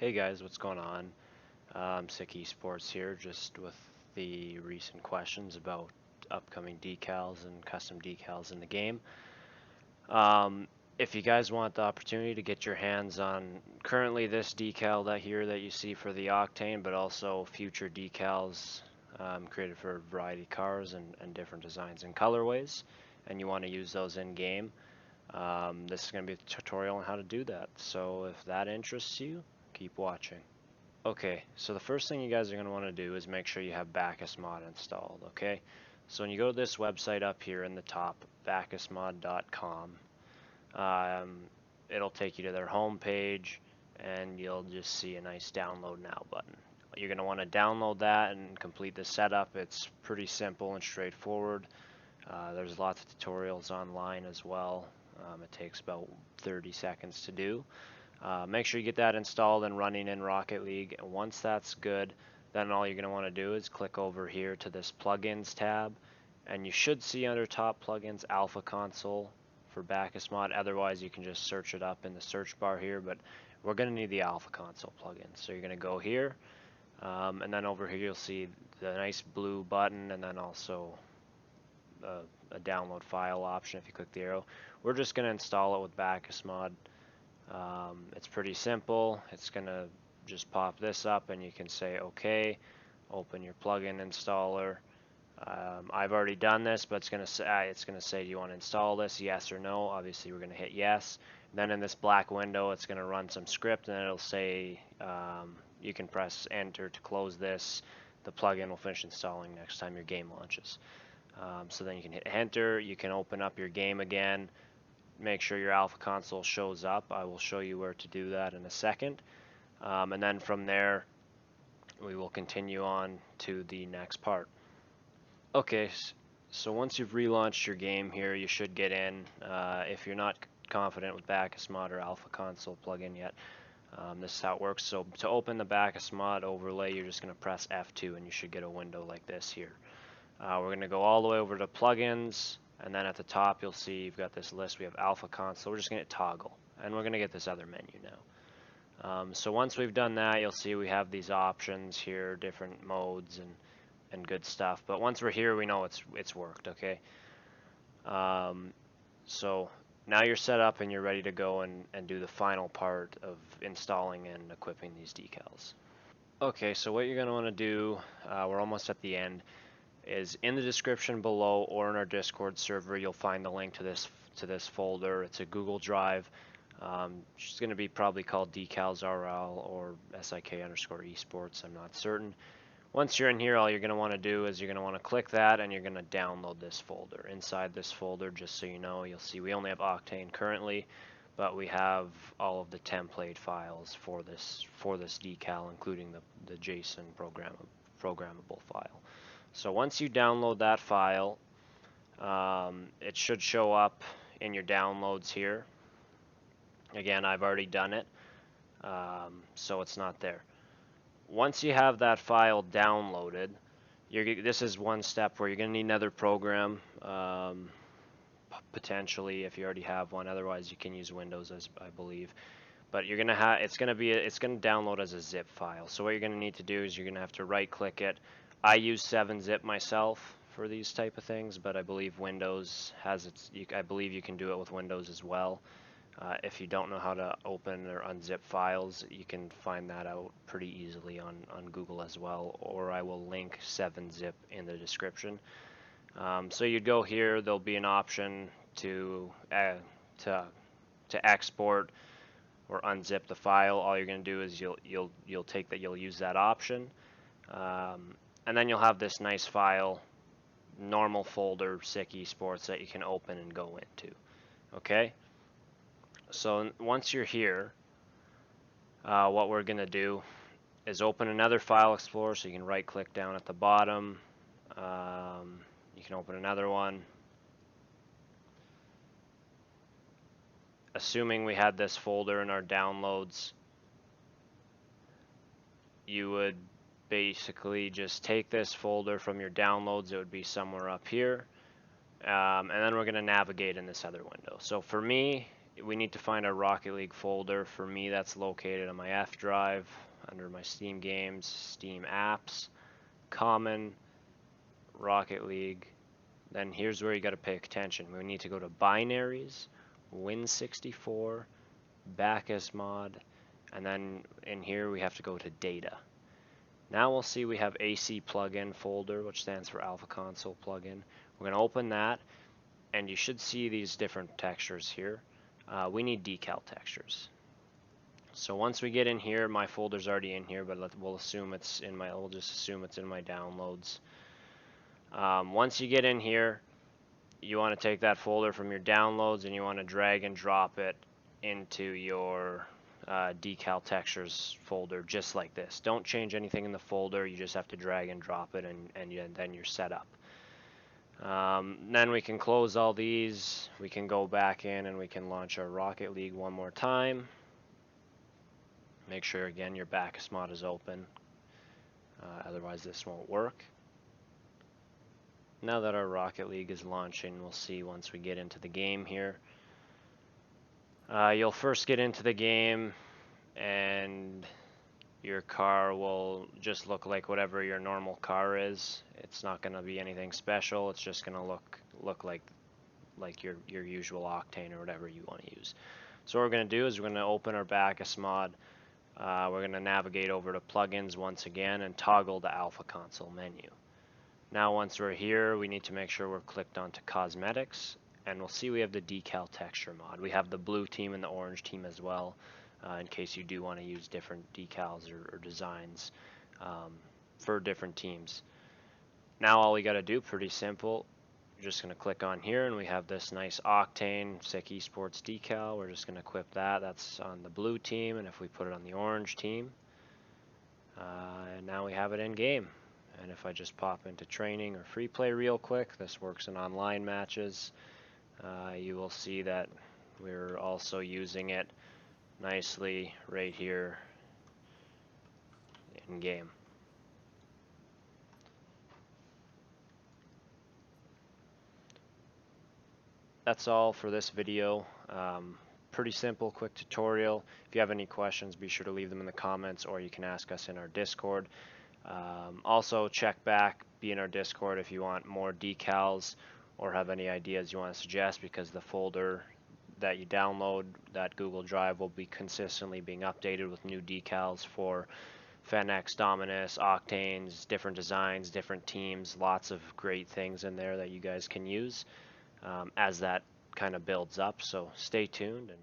Hey guys, what's going on? SiK eSports here, just with the recent questions about upcoming decals and custom decals in the game. If you guys want the opportunity to get your hands on currently this decal that you see for the Octane, but also future decals created for a variety of cars and different designs and colorways, and you want to use those in game, this is going to be a tutorial on how to do that. So if that interests you, keep watching. Okay, so the first thing you guys are going to want to do is make sure you have backus mod installed, okay? So when you go to this website up here in the top, backusmod.com, it'll take you to their home page, and you'll just see a nice download now button. You're going to want to download that and complete the setup. It's pretty simple and straightforward. There's lots of tutorials online as well. It takes about 30 seconds to do. Make sure you get that installed and running in Rocket League. And once that's good, then all you're going to want to do is click over here to this plugins tab, and you should see under top plugins Alpha Console for backus mod. Otherwise, you can just search it up in the search bar here, but we're going to need the Alpha Console plugin. So you're going to go here, and then over here you'll see the nice blue button, and then also a download file option if you click the arrow. We're just going to install it with backus mod. It's pretty simple. It's gonna just pop this up and you can say OK, open your plugin installer. I've already done this, but it's gonna say do you want to install this, yes or no. Obviously we're gonna hit yes. Then in this black window it's gonna run some script, and it'll say you can press enter to close this. The plugin will finish installing next time your game launches. So then you can hit enter, you can open up your game again. Make sure your Alpha Console shows up. I will show you where to do that in a second. And then from there, we will continue on to the next part. Okay, so once you've relaunched your game here, you should get in. If you're not confident with backus mod or Alpha Console plugin yet, this is how it works. So to open the backus mod overlay, you're just going to press F2 and you should get a window like this here. We're going to go all the way over to plugins. And then at the top, you'll see you've got this list. We have Alpha Console. We're just going to toggle, and we're going to get this other menu now. So once we've done that, you'll see we have these options here, different modes and good stuff. But once we're here, we know it's worked. Okay. So now you're set up and you're ready to go and do the final part of installing and equipping these decals. Okay. So what you're going to want to do, we're almost at the end, is in the description below or in our Discord server. You'll find the link to this folder. It's a Google Drive. It's going to be probably called decals RL or SiK eSports. I'm not certain. Once you're in here, all you're going to want to do is you're going to want to click that, and you're going to download this folder. Inside this folder, just so you know, you'll see we only have Octane currently, but we have all of the template files for this decal, including the JSON programmable file. So once you download that file, it should show up in your downloads here. Again, I've already done it, so it's not there. Once you have that file downloaded, this is one step where you're going to need another program, potentially if you already have one. Otherwise, you can use Windows, as I believe. But you're gonna have it's gonna download as a zip file. So what you're gonna need to do is you're gonna have to right-click it. I use 7-zip myself for these type of things, but I believe Windows has I believe you can do it with Windows as well. If you don't know how to open or unzip files, you can find that out pretty easily on Google as well, or I will link 7-zip in the description. So you'd go here. There'll be an option to export or unzip the file. All you're going to do is you'll use that option. And then you'll have this nice file, normal folder, SiK eSports, that you can open and go into. Okay? So once you're here, what we're going to do is open another file explorer. So you can right click down at the bottom. You can open another one. Assuming we had this folder in our downloads, you would basically just take this folder from your downloads. It would be somewhere up here, and then we're going to navigate in this other window. So for me, we need to find our Rocket League folder. For me, that's located on my F drive under my Steam games, Steam apps, common, Rocket League. Then here's where you got to pay attention. We need to go to binaries, Win64, backus mod, and then in here we have to go to data. Now we'll see we have AC plugin folder, which stands for Alpha Console plugin. We're going to open that, and you should see these different textures here. We need decal textures. So once we get in here, my folder's already in here, but we'll assume it's in my. We'll just assume it's in my downloads. Once you get in here, you want to take that folder from your downloads and you want to drag and drop it into your decal textures folder, just like this. Don't change anything in the folder. You just have to drag and drop it, and then you're set up. Then we can close all these. We can go back in and we can launch our Rocket League one more time. Make sure again your backus mod is open. Otherwise this won't work. Now that our Rocket League is launching, we'll see once we get into the game here. You'll first get into the game and your car will just look like whatever your normal car is. It's not going to be anything special. It's just going to look like your usual Octane or whatever you want to use. So what we're going to do is we're going to open our backus mod. We're going to navigate over to plugins once again and toggle the Alpha Console menu. Now once we're here, we need to make sure we're clicked onto cosmetics, and we'll see we have the decal texture mod. We have the blue team and the orange team as well, in case you do want to use different decals or designs for different teams. Now all we got to do, pretty simple, you're just going to click on here and we have this nice Octane SiK eSports decal. We're just going to equip that. That's on the blue team, and if we put it on the orange team, and now we have it in game. And if I just pop into training or free play real quick, this works in online matches. You will see that we're also using it nicely right here in game. That's all for this video. Pretty simple, quick tutorial. If you have any questions, be sure to leave them in the comments, or you can ask us in our Discord. Also check back, be in our Discord if you want more decals or have any ideas you want to suggest, because the folder that you download, that Google Drive, will be consistently being updated with new decals for Fenix, Dominus, Octanes, different designs, different teams, lots of great things in there that you guys can use as that kind of builds up. So stay tuned. And